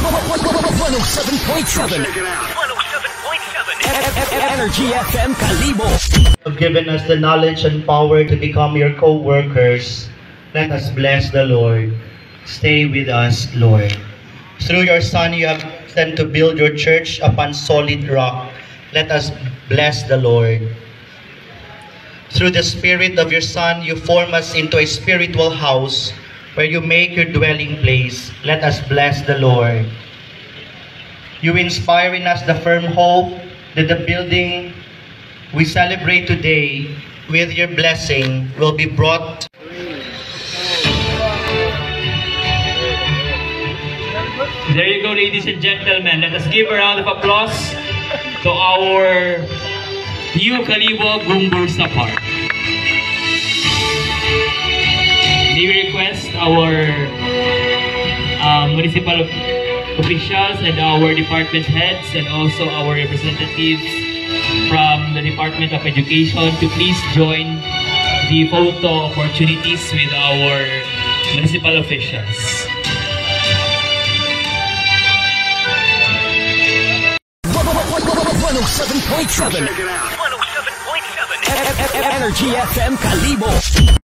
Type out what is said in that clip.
107.7 Energy FM Kalibo. You've given us the knowledge and power to become your co-workers. Let us bless the Lord. Stay with us, Lord. Through your Son, you have sent to build your church upon solid rock. Let us bless the Lord. Through the Spirit of your Son, you form us into a spiritual house where you make your dwelling place. Let us bless the Lord. You inspire in us the firm hope that the building we celebrate today with your blessing will be brought. There you go, ladies and gentlemen. Let us give a round of applause to our new Kalibo Gumbursa Park. May we request our municipal officials and our department heads and also our representatives from the Department of Education to please join the photo opportunities with our municipal officials. Energy FM Kalibo.